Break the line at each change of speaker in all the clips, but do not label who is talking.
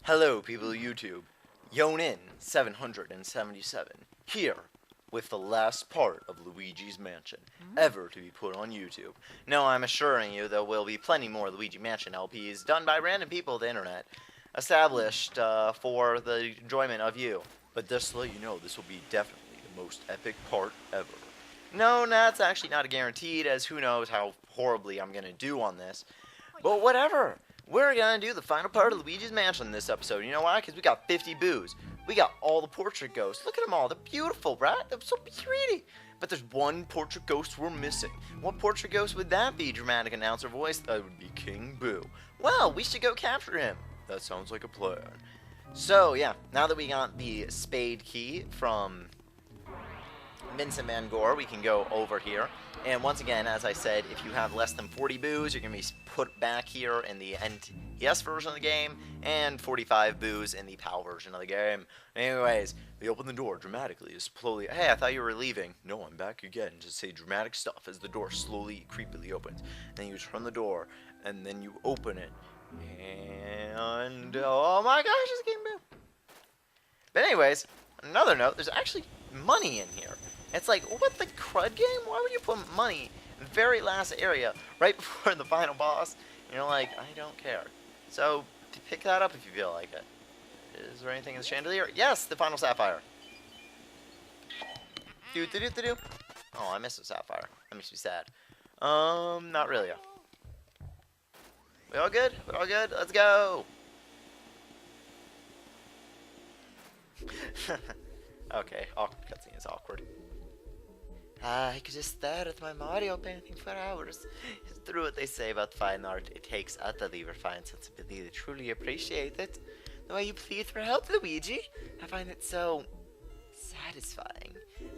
Hello, people of YouTube. Yonin 777 here with the last part of Luigi's Mansion ever to be put on YouTube. No, I'm assuring you there will be plenty more Luigi Mansion LPs done by random people of the internet, established for the enjoyment of you. But just to let you know, this will be definitely the most epic part ever. No, that's actually not a guaranteed, as who knows how horribly I'm gonna do on this. But whatever. We're gonna do the final part of Luigi's Mansion this episode. You know why? Because we got 50 boos. We got all the portrait ghosts. Look at them all. They're beautiful, right? They're so pretty. But there's one portrait ghost we're missing. What portrait ghost would that be, dramatic announcer voice? That would be King Boo. Well, we should go capture him. That sounds like a plan. So, yeah, now that we got the spade key from Vincent Van Gogh, we can go over here. And once again, as I said, if you have less than 40 boos, you're going to be put back here in the NES version of the game, and 45 boos in the PAL version of the game. Anyways, we open the door dramatically, slowly. Hey, I thought you were leaving. No, I'm back again to say dramatic stuff as the door slowly, creepily opens. Then you turn the door, and then you open it. And, oh my gosh, it's King Boo. But anyways, on another note, there's actually money in here. It's like, what the crud game? Why would you put money in the very last area right before the final boss? You're like, I don't care. So, pick that up if you feel like it. Is there anything in the chandelier? Yes, the final sapphire. Do. Oh, I missed a sapphire. That makes me sad. Not really. We all good? We all good? Let's go! Okay, cutscene is awkward. I could just stare at my Mario painting for hours. It's true what they say about fine art. It takes utterly refined sensibility to truly appreciate it. The way you plead for help, Luigi, I find it so satisfying.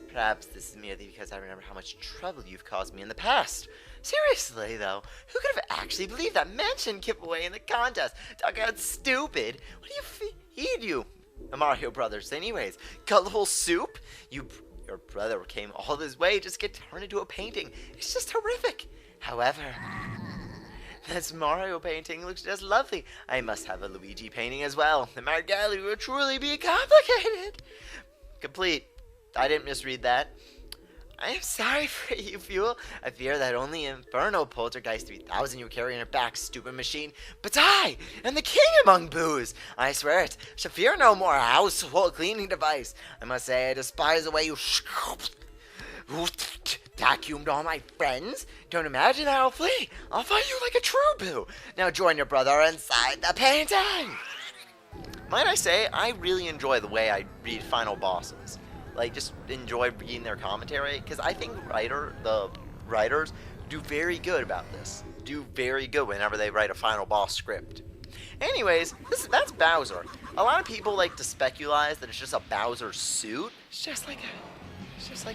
Perhaps this is merely because I remember how much trouble you've caused me in the past. Seriously, though, who could have actually believed that mansion giveaway in the contest? Talk about stupid. What do you feed you? The Mario Brothers, anyways. Colorful soup? Your brother came all this way just to get turned into a painting. It's just horrific. However, this Mario painting looks just lovely. I must have a Luigi painting as well. The Mario Gallery will truly be complicated. Complete. I didn't misread that. I am sorry for you, Fuel. I fear that only Inferno Poltergeist 3000 you carry in your back, stupid machine. But I am the king among boos. I swear it. Shall fear no more household cleaning device. I must say I despise the way you vacuumed all my friends. Don't imagine how I'll flee. I'll fight you like a true boo. Now join your brother inside the painting. Might I say, I really enjoy the way I read final bosses. Like, just enjoy reading their commentary, because I think the writers do very good about this. Do very good whenever they write a final boss script. Anyways, that's Bowser. A lot of people like to speculate that it's just a Bowser suit. It's just like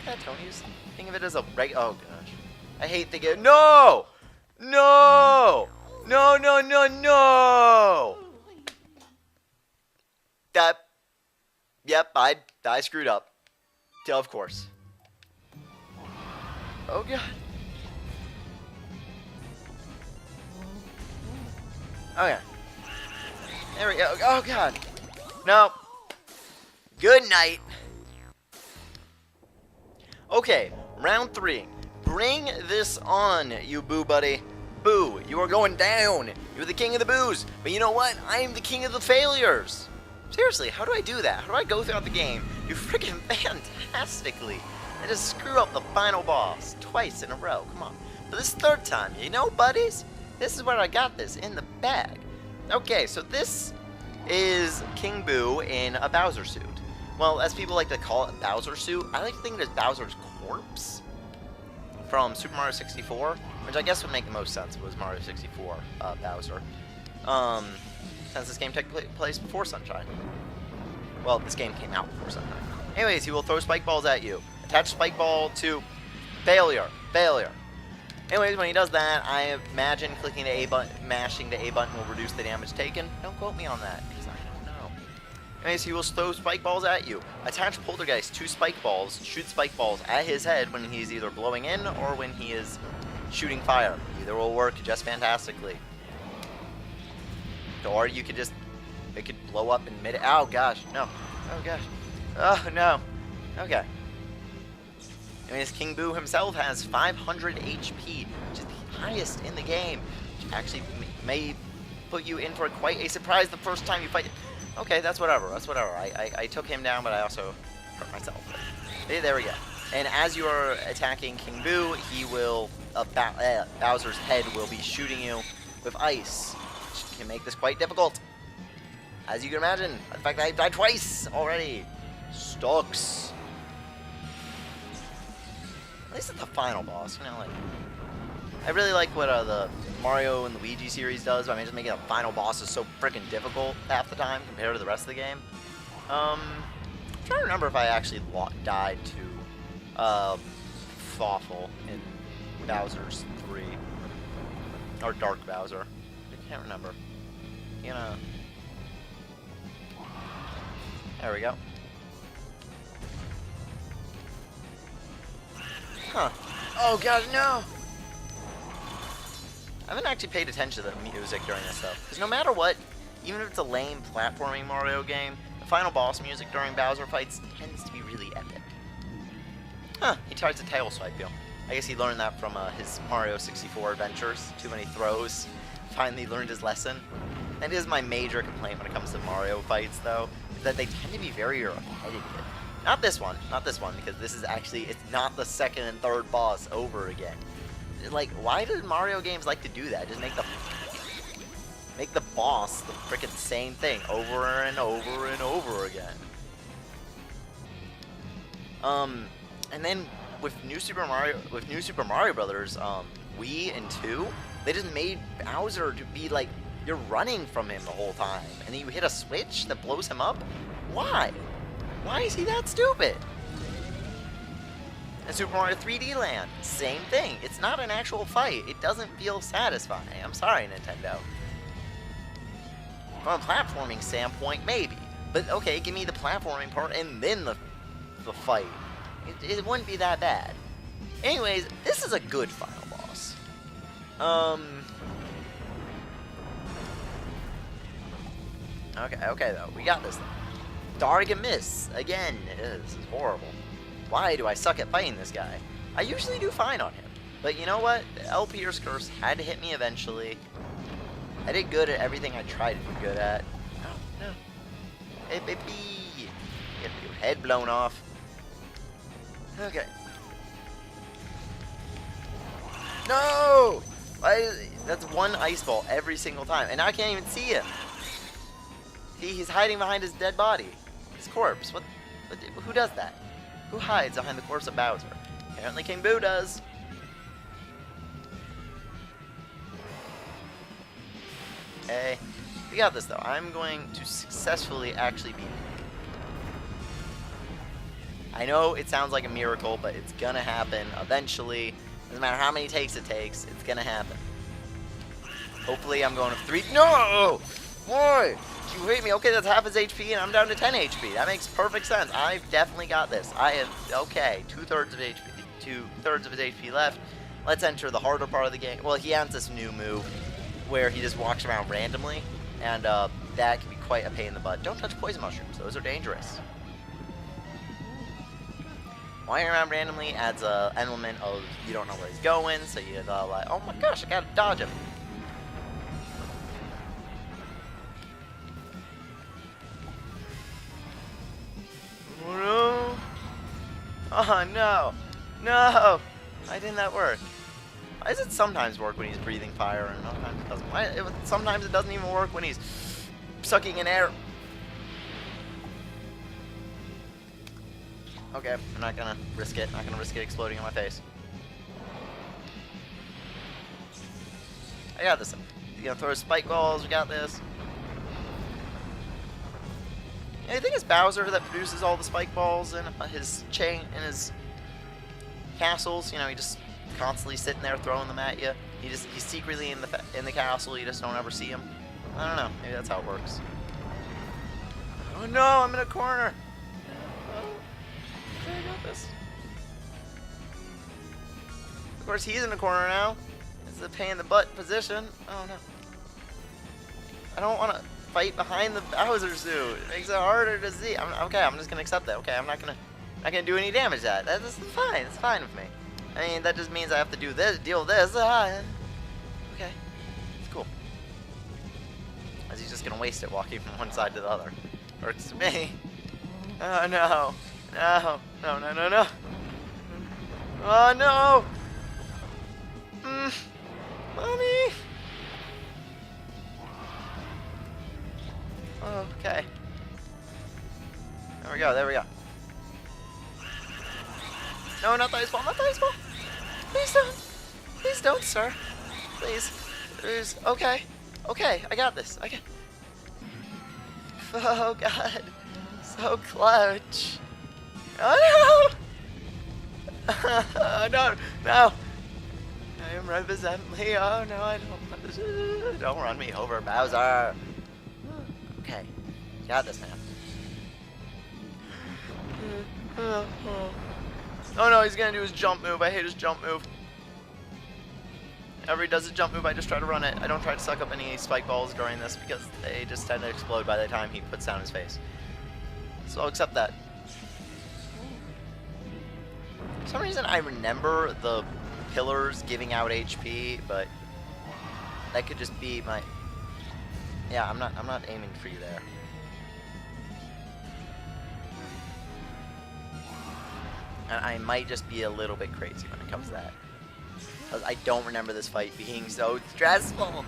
that, Tony. Just think of it as a oh gosh. I hate thinking, no! No! No, no, no, no! Yep, I screwed up. Of course. Oh god. Oh yeah. There we go. Oh god. No. Good night. Okay, round 3. Bring this on, you boo buddy. Boo, you are going down. You're the king of the boos. But you know what? I am the king of the failures. Seriously, how do I do that? How do I go throughout the game, do freaking fantastically, and just screw up the final boss twice in a row? Come on. For this third time, you know, buddies? This is where I got this, in the bag. Okay, so this is King Boo in a Bowser suit. Well, as people like to call it Bowser suit, I like to think of it as Bowser's corpse from Super Mario 64, which I guess would make the most sense if it was Mario 64 Bowser. Since this game took place before Sunshine. Well, this game came out before Sunshine. Anyways, he will throw spike balls at you. Attach spike ball to failure. Failure. Anyways, when he does that, I imagine clicking the A button, mashing the A button will reduce the damage taken. Don't quote me on that, because I don't know. Anyways, he will throw spike balls at you. Attach Poltergeist to spike balls, shoot spike balls at his head when he's either blowing in or when he is shooting fire. Either will work just fantastically. Or you could just it could blow up in mid. Oh gosh, no. Oh gosh. Oh no. Okay. Anyways, King Boo himself has 500 HP, which is the highest in the game. Which actually may put you in for quite a surprise the first time you fight. Okay, that's whatever. That's whatever. I took him down, but I also hurt myself. There we go. And as you are attacking King Boo, he will Bowser's head will be shooting you with ice, which can make this quite difficult. As you can imagine, the fact that I died twice already sucks. At least at the final boss, you know, like I really like what the Mario and Luigi series does. I mean, just making a final boss is so freaking difficult half the time compared to the rest of the game. I'm trying to remember if I actually died to Fawful in Bowser's 3 or Dark Bowser. I can't remember. You know. There we go. Huh. Oh god, no! I haven't actually paid attention to the music during this stuff. Because no matter what, even if it's a lame platforming Mario game, the final boss music during Bowser fights tends to be really epic. Huh, he tries to tail swipe you. I guess he learned that from his Mario 64 adventures. Too many throws. Finally learned his lesson. That is my major complaint when it comes to Mario fights, though, is that they tend to be very repetitive. Not this one, because this is actually, it's not the second and third boss over again. Like, why do Mario games like to do that? Just make the boss the frickin' same thing over and over and over again. And then with New Super Mario Brothers, Wii and 2, they just made Bowser to be like, you're running from him the whole time, and then you hit a switch that blows him up? Why? Why is he that stupid? And Super Mario 3D Land, same thing. It's not an actual fight. It doesn't feel satisfying. I'm sorry, Nintendo. From a platforming standpoint, maybe. But okay, give me the platforming part and then the fight. It wouldn't be that bad. Anyways, this is a good final boss. Okay though. We got this thing. Dark miss. Again. This is horrible. Why do I suck at fighting this guy? I usually do fine on him. But you know what? The L. Pierce Curse had to hit me eventually. I did good at everything I tried to do good at. No. Hey, baby. Get your head blown off. Okay. No! That's one ice ball every single time. And now I can't even see him. He's hiding behind his dead body. His corpse. Who does that? Who hides behind the corpse of Bowser? Apparently King Boo does. Okay. We got this though. I'm going to successfully actually beat him. I know it sounds like a miracle, but it's gonna happen eventually. Doesn't matter how many takes it takes, it's gonna happen. Hopefully I'm going to 3. No! Why? You hate me. Okay, that's half his HP, and I'm down to 10 HP. That makes perfect sense. I've definitely got this. I have, okay, 2/3 of HP, 2/3 of his HP left. Let's enter the harder part of the game. Well, he has this new move where he just walks around randomly, and that can be quite a pain in the butt. Don't touch poison mushrooms. Those are dangerous. Walking around randomly adds an element of you don't know where he's going, so you like, oh my gosh, I gotta dodge him. No. Oh no. No. Why didn't that work? Why does it sometimes work when he's breathing fire and sometimes it doesn't? Sometimes it doesn't even work when he's sucking in air. Okay, I'm not gonna risk it. Not gonna risk it exploding in my face. I got this. You gonna throw spike balls? We got this. Yeah, I think it's Bowser that produces all the spike balls in his chain, in his castles. You know, he just constantly sitting there throwing them at you. He's secretly in the castle. You just don't ever see him. I don't know. Maybe that's how it works. Oh no! I'm in a corner. Okay, I got this. Of course, he's in the corner now. It's a pain in the butt position. Oh no. I don't want to fight behind the Bowser suit. It makes it harder to see. Okay, I'm just gonna accept that. Okay, I'm not gonna do any damage to that. That's fine. It's fine with me. I mean, that just means I have to do this, deal with this. Okay, it's cool. Is he just gonna waste it walking from one side to the other? Works for me. Oh no, no, no, no, no, no. Oh no. Mommy. Okay. There we go, there we go. No, not the ice ball, not the ice ball. Please don't. Please don't, sir. Please. Please. Okay. Okay, I got this. I got... Oh, God. So clutch. Oh, no. No, no. I am represently. Oh, no, I don't. Don't run me over, Bowser. Okay. Got this, man. Oh no, he's gonna do his jump move. I hate his jump move. Whenever he does a jump move, I just try to run it. I don't try to suck up any spike balls during this because they just tend to explode by the time he puts down his face. So I'll accept that. For some reason, I remember the pillars giving out HP, but that could just be my... Yeah, I'm not aiming for you there. And I might just be a little bit crazy when it comes to that. Because I don't remember this fight being so stressful.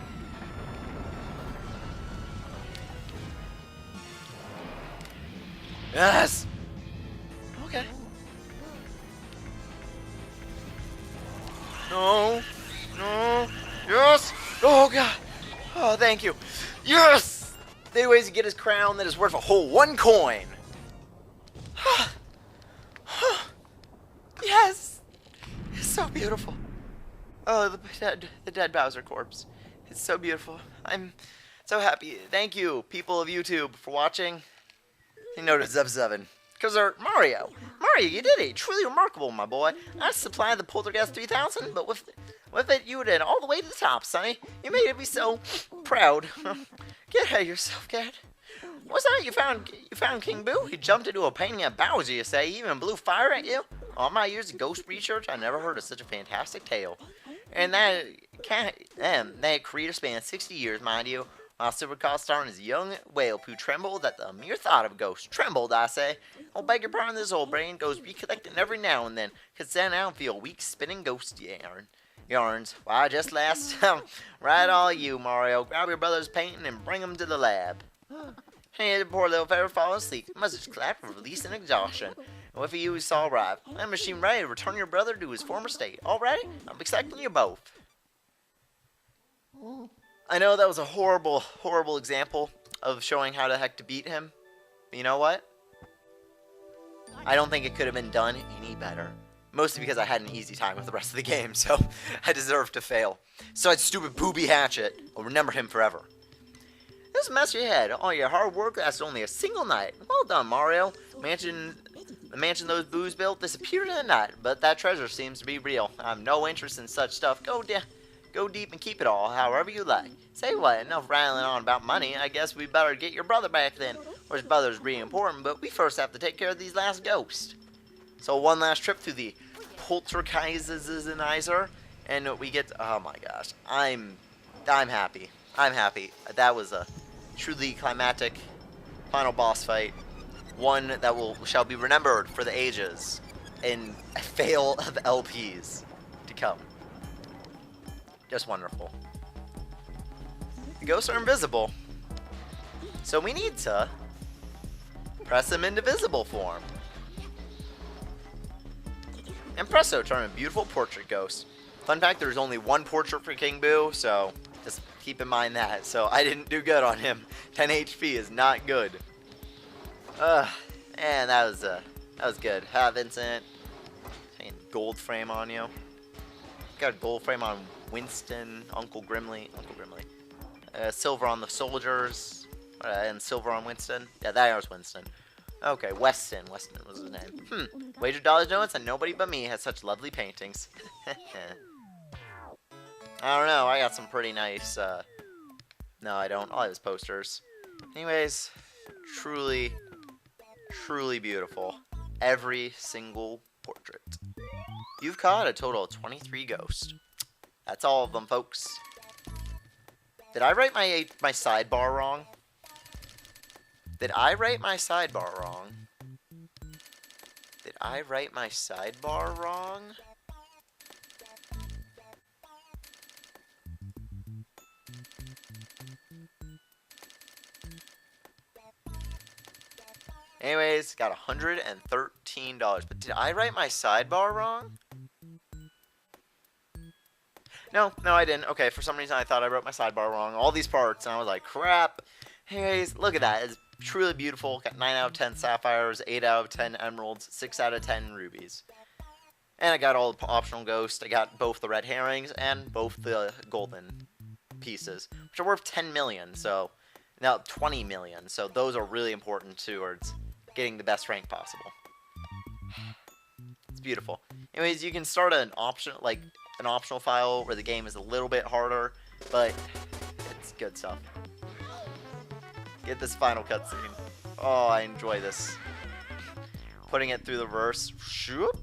Yes! Okay. No. No. Yes! Oh, God. Oh, thank you. Yes! There are ways to get his crown that is worth a whole 1 coin. Yes! It's so beautiful. Oh, the dead Bowser corpse. It's so beautiful. I'm so happy. Thank you, people of YouTube, for watching. You noticed Zeb7. Because they're Mario. Mario, you did it. Truly remarkable, my boy. I supplied the Poltergeist 3000, but with it, you did all the way to the top, Sonny. You made me so proud. Get ahead of yourself, Gadd. What's that? You found King Boo? He jumped into a painting of Bowser, you say? He even blew fire at you? All my years of ghost research, I never heard of such a fantastic tale. And that creator spanned 60 years, mind you, while Silver Call starring as a young whale who trembled at the mere thought of a ghost. Trembled, I say. Oh, beg your pardon, this old brain goes recollecting every now and then, cause then I don't feel weak spinning ghost yarns. Why, just last right all you, Mario. Grab your brother's painting and bring him to the lab. Hey, the poor little feather falling asleep. Must just clap for release and exhaustion. And with you, we saw arrive. I'm machine ready to return your brother to his former state. All ready? I'm expecting you both. I know that was a horrible, horrible example of showing how the heck to beat him. But you know what? I don't think it could have been done any better. Mostly because I had an easy time with the rest of the game, so I deserve to fail. So that stupid booby hatchet. I'll remember him forever. This mess you had. All your hard work lasted only a single night. Well done, Mario. The mansion those boos built disappeared in the night, but that treasure seems to be real. I have no interest in such stuff. Go deep and keep it all, however you like. Say what, enough rattling on about money. I guess we better get your brother back then. Or his brother's really important, but we first have to take care of these last ghosts. So one last trip through the Poltergeister, and we get. Oh my gosh, I'm happy. I'm happy. That was a truly climactic final boss fight. One that shall be remembered for the ages, and a fail of LPs to come. Just wonderful. The ghosts are invisible, so we need to press them into visible form. And presto, turn a beautiful portrait ghost. Fun fact, there's only one portrait for King Boo, so just keep in mind that. So I didn't do good on him. 10 HP is not good. And that was good. Hi, Vincent. Gold frame on you. Got a gold frame on Winston, Uncle Grimly. Silver on the soldiers, and silver on Winston. Yeah, that was Winston. Okay, Weston. Weston was his name. Wager dollars notes, and nobody but me has such lovely paintings. I don't know. I got some pretty nice. No, I don't. All his posters. Anyways, truly, truly beautiful. Every single portrait. You've caught a total of 23 ghosts. That's all of them, folks. Did I write my sidebar wrong? Did I write my sidebar wrong? Did I write my sidebar wrong? Anyways, got $113. But did I write my sidebar wrong? No, I didn't. Okay, for some reason I thought I wrote my sidebar wrong. All these parts, and I was like, crap. Anyways, look at that. It's truly beautiful. Got 9 out of 10 sapphires, 8 out of 10 emeralds, 6 out of 10 rubies. And I got all the optional ghosts. I got both the red herrings and both the golden pieces, which are worth 10 million. So, now 20 million. So those are really important towards getting the best rank possible. It's beautiful. Anyways, you can start an optional file where the game is a little bit harder, but it's good stuff. Get this final cutscene. Oh, I enjoy this. Putting it through the verse. Shoop.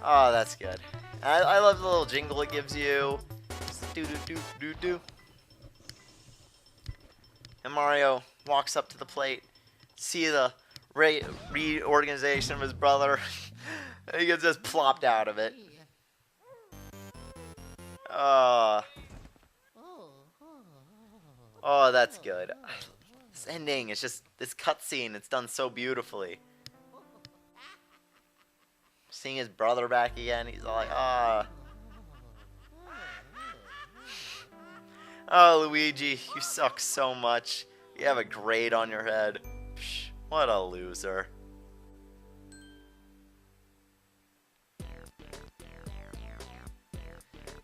Oh, that's good. I love the little jingle it gives you. Do do do do do. And Mario walks up to the plate, see the reorganization of his brother. He gets just plopped out of it. Oh, that's good. This ending, it's just this cutscene. It's done so beautifully. Seeing his brother back again, he's all like, ah. Oh, Luigi, you suck so much. You have a grade on your head. Psh, what a loser.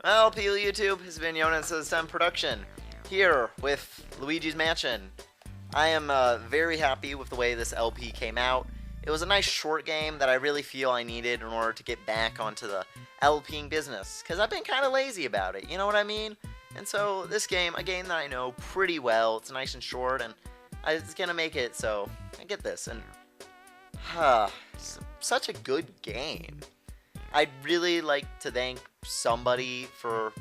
Well, Peel YouTube has been Jonas' STEM production here with Luigi's Mansion. I am very happy with the way this LP came out. It was a nice short game that I really feel I needed in order to get back onto the LPing business, because I've been kind of lazy about it, you know what I mean? And so this game, a game that I know pretty well, it's nice and short, and it's going to make it so I get this. And such a good game. I'd really like to thank somebody for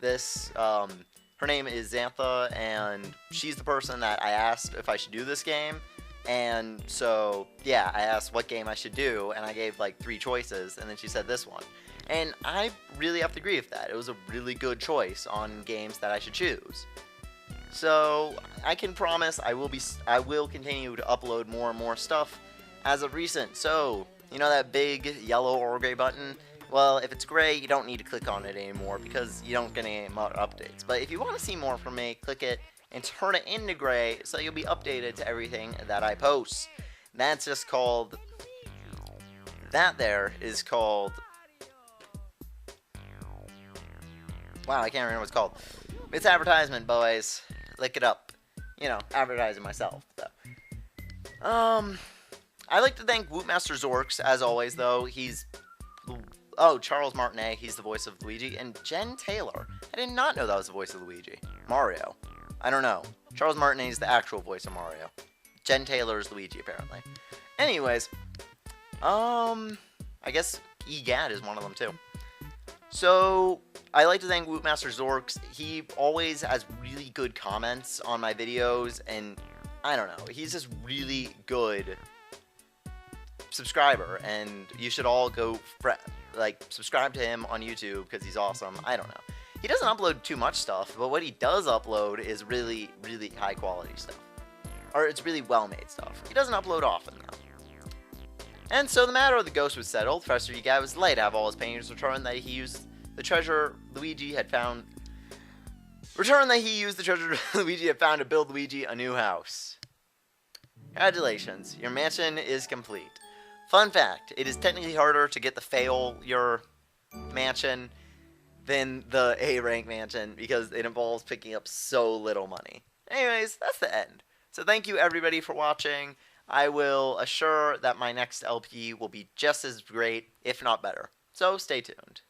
this. Her name is Xantha, and she's the person that I asked if I should do this game. And so, yeah, I asked what game I should do, and I gave like 3 choices, and then she said this one. And I really have to agree with that. It was a really good choice on games that I should choose. So, I can promise I will continue to upload more and more stuff as of recent. So, you know that big yellow or gray button? Well, if it's gray, you don't need to click on it anymore because you don't get any more updates. But if you want to see more from me, click it and turn it into gray so you'll be updated to everything that I post. That's just called... That there is called... Wow, I can't remember what it's called. It's advertisement, boys. Look it up. You know, advertising myself. So. I'd like to thank Wootmaster Zorks, as always, though. He's... Oh, Charles Martinet, he's the voice of Luigi. And Jen Taylor. I did not know that was the voice of Luigi. Mario. I don't know. Charles Martinet is the actual voice of Mario. Jen Taylor is Luigi, apparently. Anyways, I guess E.Gadd is one of them, too. So, I like to thank Wootmaster Zorks. He always has really good comments on my videos, and I don't know. He's just really good subscriber, and you should all go, subscribe to him on YouTube, because he's awesome. I don't know. He doesn't upload too much stuff, but what he does upload is really, really high quality stuff. Or it's really well made stuff. He doesn't upload often, though. And so the matter of the ghost was settled. Professor E.Gadd was delighted to have all his paintings returned that he used the treasure Luigi had found. Returned that he used the treasure Luigi had found to build Luigi a new house. Congratulations, your mansion is complete. Fun fact, it is technically harder to get the fail your mansion than the A rank mansion because it involves picking up so little money. Anyways, that's the end. So thank you everybody for watching. I will assure that my next LP will be just as great, if not better. So stay tuned.